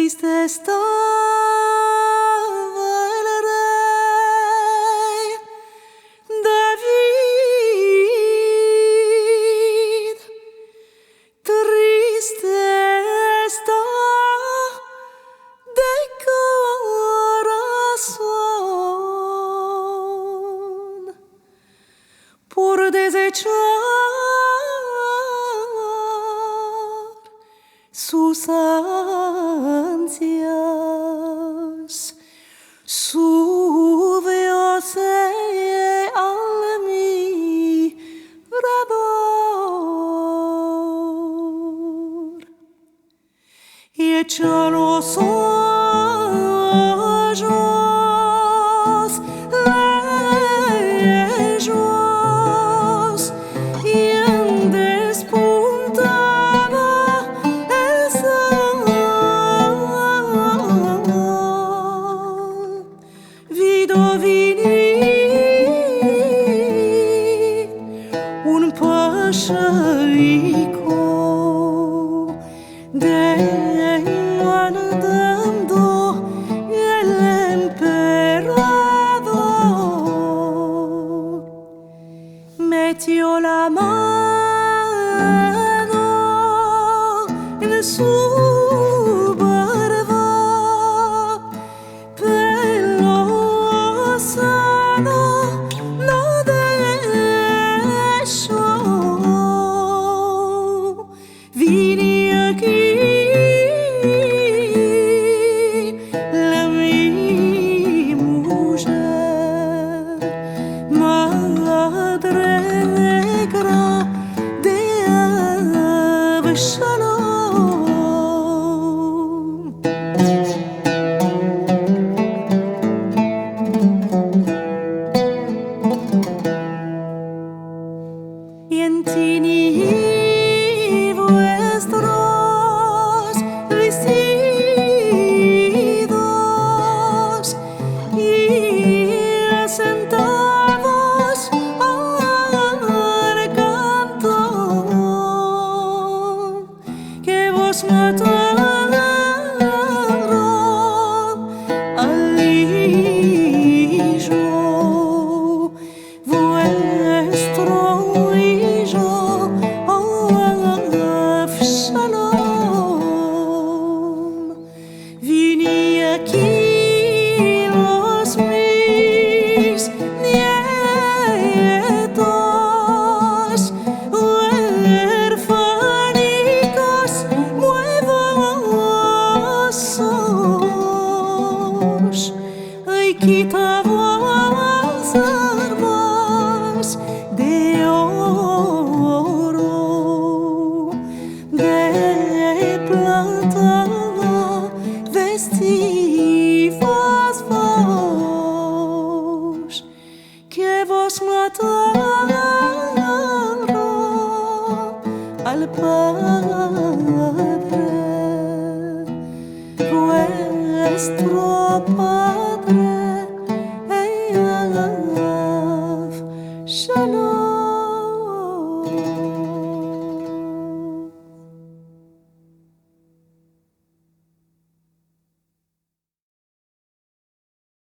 triste estaba el rey David, triste está de corazón por desechar sus ansias, subióse al mirador y echó los ojos lejos y despuntaba el sol. Vido venir un pașărico demandando el emperador. Metió la mano en su barba, pelo sano no dejó. Vine aquí, la mi mujer, madre negra de Absalom. Y en ti vuestros vestidos y sentados al canto que vos mataron al hijo vuestro hijo Absalom. Vine aquí los mis nietos huérfanicos muevosos, ay quitamos armas de oro, de plata vestimos vos, que vos mataron al Padre, vuestro Padre, Shalom.